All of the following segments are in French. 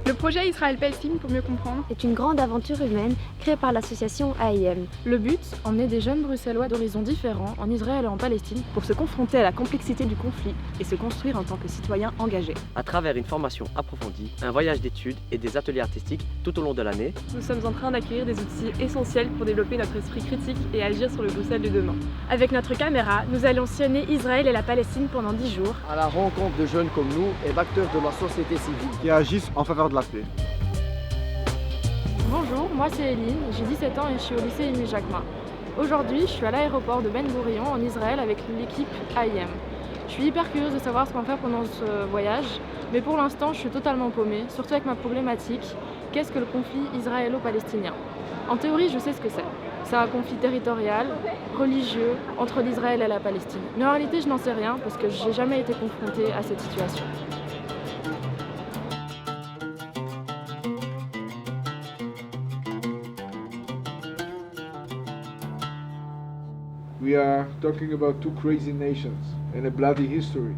Le projet Israël-Palestine pour mieux comprendre est une grande aventure humaine créée par l'association AIM. Le but, emmener des jeunes bruxellois d'horizons différents en Israël et en Palestine pour se confronter à la complexité du conflit et se construire en tant que citoyens engagés. À travers une formation approfondie, un voyage d'études et des ateliers artistiques tout au long de l'année, nous sommes en train d'acquérir des outils essentiels pour développer notre esprit critique et agir sur le Bruxelles de demain. Avec notre caméra, nous allons sillonner Israël et la Palestine pendant 10 jours. À la rencontre de jeunes comme nous et d'acteurs de la société civile qui agissent en faveur de la paix. Bonjour, moi c'est Eline, j'ai 17 ans et je suis au lycée Émile Jacquemin. Aujourd'hui, je suis à l'aéroport de Ben Gourion en Israël avec l'équipe AIM. Je suis hyper curieuse de savoir ce qu'on va faire pendant ce voyage, mais pour l'instant je suis totalement paumée, surtout avec ma problématique, qu'est-ce que le conflit israélo-palestinien? En théorie, je sais ce que c'est. C'est un conflit territorial, religieux, entre l'Israël et la Palestine. Mais en réalité, je n'en sais rien parce que j'ai jamais été confrontée à cette situation. We are talking about two crazy nations and a bloody history.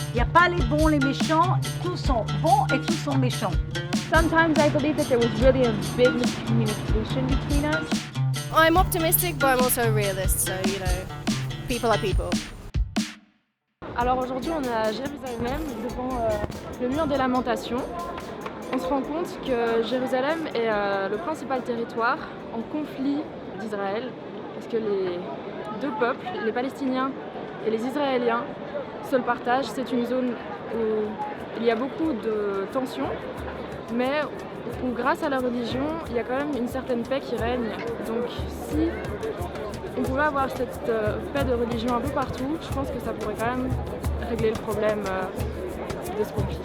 Il n'y a pas les bons, les méchants, tous sont bons et tous sont méchants. Sometimes I believe that there was really a big miscommunication between us. I'm optimistic, but I'm also a realist, so, you know, people are people. Alors aujourd'hui, on est à Jérusalem, devant le mur des lamentations. On se rend compte que Jérusalem est le principal territoire en conflit d'Israël, parce que les deux peuples, les Palestiniens et les Israéliens, se le partagent. C'est une zone où il y a beaucoup de tensions, mais où grâce à la religion, il y a quand même une certaine paix qui règne. Donc si on pouvait avoir cette paix de religion un peu partout, je pense que ça pourrait quand même régler le problème de ce conflit.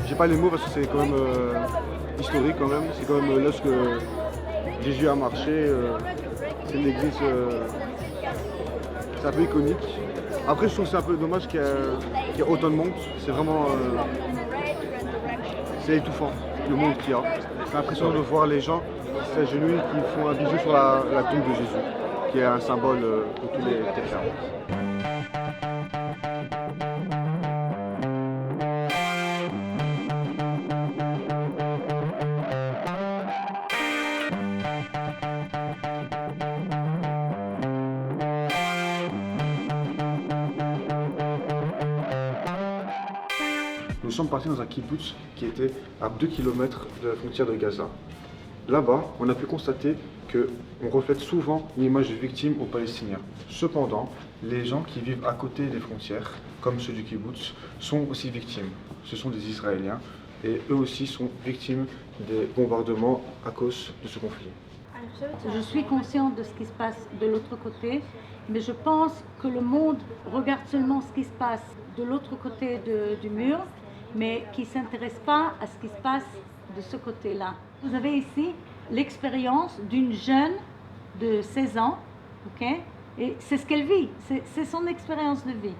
J'ai pas les mots parce que c'est quand même historique quand même. C'est quand même lorsque Jésus a marché. C'est une église, c'est un peu iconique. Après je trouve que c'est un peu dommage qu'il y ait autant de monde. C'est vraiment, c'est étouffant le monde qu'il y a. C'est impressionnant de voir les gens qui s'agenouillent, qui font un bisou sur la tombe de Jésus, qui est un symbole pour tous les chrétiens. Nous sommes partis dans un kibbutz qui était à 2 km de la frontière de Gaza. Là-bas, on a pu constater qu'on reflète souvent une image de victime aux Palestiniens. Cependant, les gens qui vivent à côté des frontières, comme ceux du kibbutz, sont aussi victimes. Ce sont des Israéliens et eux aussi sont victimes des bombardements à cause de ce conflit. Je suis consciente de ce qui se passe de l'autre côté, mais je pense que le monde regarde seulement ce qui se passe de l'autre côté du mur, mais qui ne s'intéresse pas à ce qui se passe de ce côté-là. Vous avez ici l'expérience d'une jeune de 16 ans, ok? Et c'est ce qu'elle vit, c'est son expérience de vie.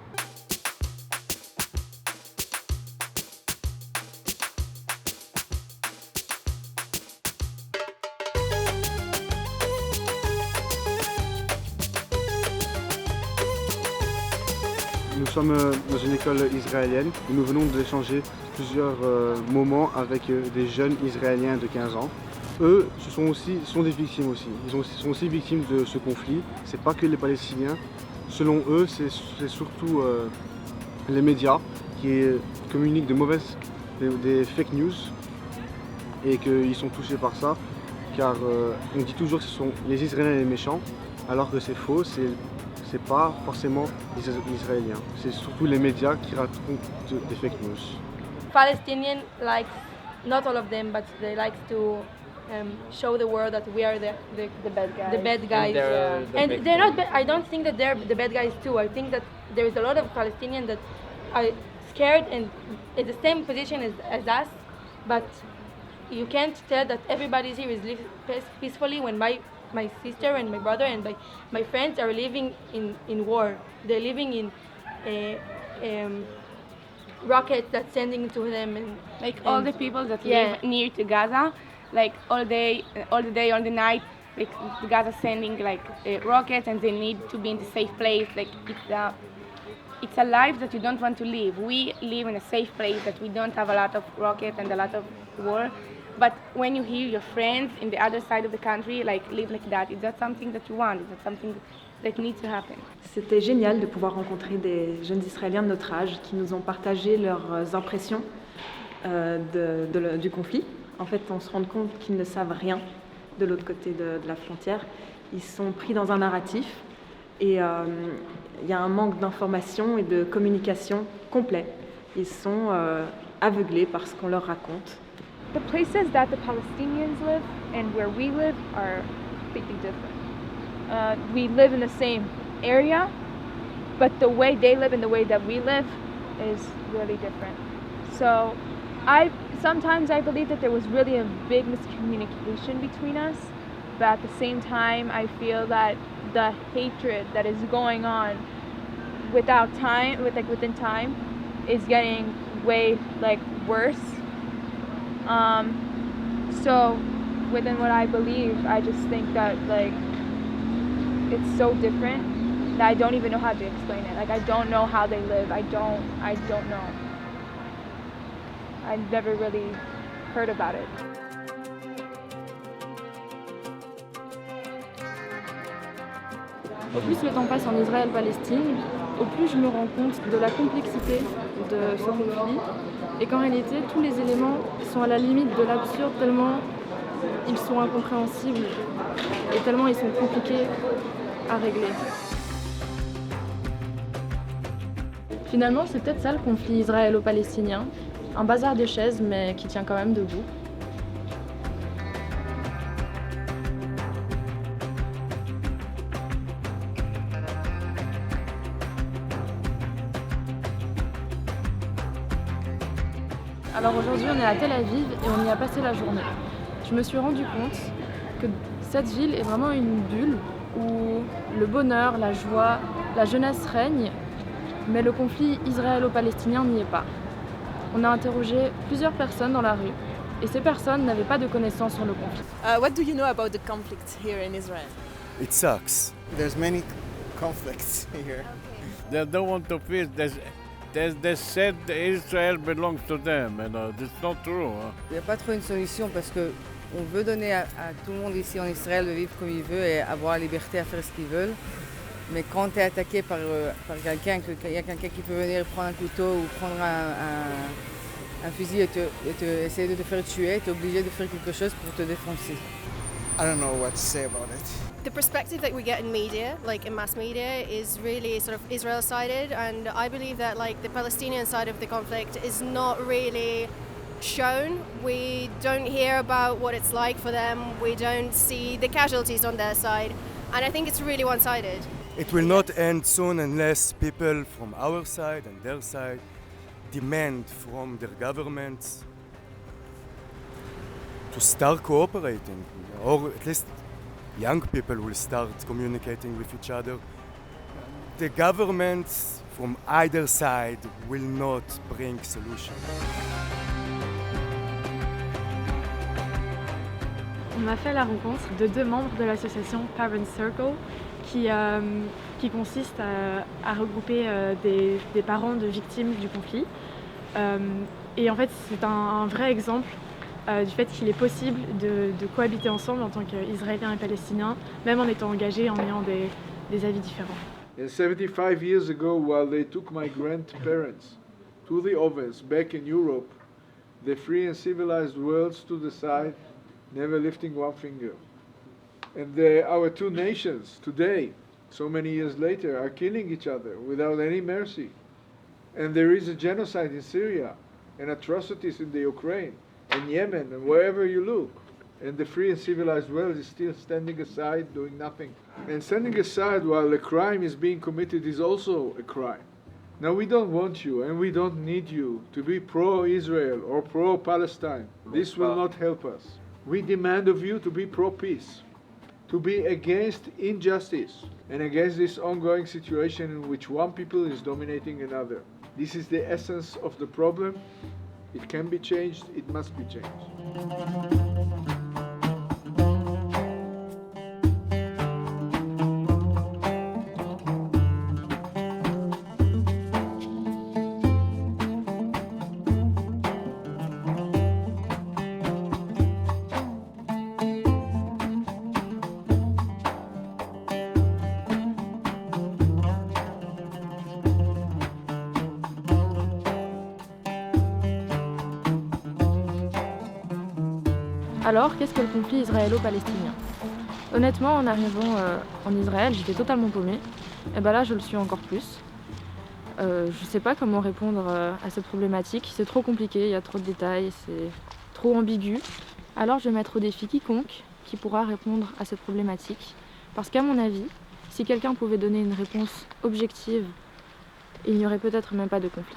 Nous sommes dans une école israélienne où nous venons d'échanger plusieurs moments avec des jeunes Israéliens de 15 ans. Eux sont des victimes aussi. Ils sont aussi victimes de ce conflit. C'est pas que les Palestiniens. Selon eux, c'est surtout les médias qui communiquent des fake news et qu'ils sont touchés par ça. Car on dit toujours que ce sont les Israéliens les méchants, alors que c'est faux. C'est pas forcément les Israéliens, c'est surtout les médias qui racontent des fake news. Palestinian likes, not all of them, but they like to show the world that we are the bad guys. The bad guys. And they're not. I don't think that they're the bad guys too. I think that there is a lot of Palestinians that are scared and in the same position as us, but you can't tell that everybody here is living peacefully when my sister and my brother and my friends are living in war. They're living rockets that's sending to them, and like all the people that yeah. live near to Gaza, like all the day, all the night, like Gaza sending like rockets, and they need to be in a safe place. Like it's a life that you don't want to live. We live in a safe place that we don't have a lot of rockets and a lot of war. But when you hear your friends in the other side of the country like live like that, is that something that you want? Is that something that needs to happen? C'était génial de pouvoir rencontrer des jeunes Israéliens de notre âge qui nous ont partagé leurs impressions du conflit. En fait, on se rend compte qu'ils ne savent rien de l'autre côté de la frontière. Ils sont pris dans un narratif et il y a un manque d'information et de communication complet. Ils sont aveuglés par ce qu'on leur raconte. The places that the Palestinians live and where we live are completely different. We live in the same area, but the way they live and the way that we live is really different. So sometimes I believe that there was really a big miscommunication between us, but at the same time I feel that the hatred that is going on within time is getting way worse. So within what I believe, I just think that it's so different that I don't even know how to explain it. I don't know how they live. I don't know. I've never really heard about it. Au plus le temps passe en Israël-Palestine, au plus je me rends compte de la complexité de ce conflit et qu'en réalité tous les éléments sont à la limite de l'absurde tellement ils sont incompréhensibles et tellement ils sont compliqués à régler. Finalement, c'est peut-être ça le conflit israélo-palestinien, un bazar de chaises mais qui tient quand même debout. Alors aujourd'hui on est à Tel Aviv et on y a passé la journée. Je me suis rendu compte que cette ville est vraiment une bulle où le bonheur, la joie, la jeunesse règnent, mais le conflit israélo-palestinien n'y est pas. On a interrogé plusieurs personnes dans la rue et ces personnes n'avaient pas de connaissances sur le conflit. What do you know about the conflict here in Israel? It sucks. There's many conflicts here. They don't want to peace. They said Israel belongs to them, and it's not true. Il n'y a pas trop une solution parce que on veut donner à tout le monde ici en Israël de vivre comme il veut et avoir la liberté à faire ce qu'ils veulent. Mais quand tu es attaqué par quelqu'un, qu'il y a quelqu'un qui peut venir prendre un couteau ou prendre un fusil et essayer de te faire tuer, tu es obligé de faire quelque chose pour te défoncer. I don't know what to say about it. The perspective that we get in media, like in mass media, is really sort of Israel-sided, and I believe that the Palestinian side of the conflict is not really shown. We don't hear about what it's like for them. We don't see the casualties on their side, and I think it's really one-sided. It will not end soon unless people from our side and their side demand from their governments to start cooperating, or at least young people will start communicating with each other. The governments from either side will not bring solution. On a fait la rencontre de deux membres de l'association Parent Circle qui consiste à regrouper des parents de victimes du conflit. Et en fait, c'est un vrai exemple du fait qu'il est possible de cohabiter ensemble en tant qu'Israéliens et Palestiniens, même en étant engagés, en ayant des avis différents. And 75 years ago, while they took my grandparents to the ovens back in Europe, the free and civilized world stood aside, never lifting one finger. And our two nations today, so many years later, are killing each other without any mercy. And there is a genocide in Syria and atrocities in the Ukraine and Yemen and wherever you look. And the free and civilized world is still standing aside, doing nothing. And standing aside while a crime is being committed is also a crime. Now we don't want you and we don't need you to be pro-Israel or pro-Palestine. This will not help us. We demand of you to be pro-peace, to be against injustice and against this ongoing situation in which one people is dominating another. This is the essence of the problem. It can be changed, it must be changed. Alors, qu'est-ce que le conflit israélo-palestinien? Honnêtement, en arrivant en Israël, j'étais totalement paumée. Et ben là, je le suis encore plus. Je ne sais pas comment répondre à cette problématique. C'est trop compliqué, il y a trop de détails, c'est trop ambigu. Alors, je vais mettre au défi quiconque qui pourra répondre à cette problématique. Parce qu'à mon avis, si quelqu'un pouvait donner une réponse objective, il n'y aurait peut-être même pas de conflit.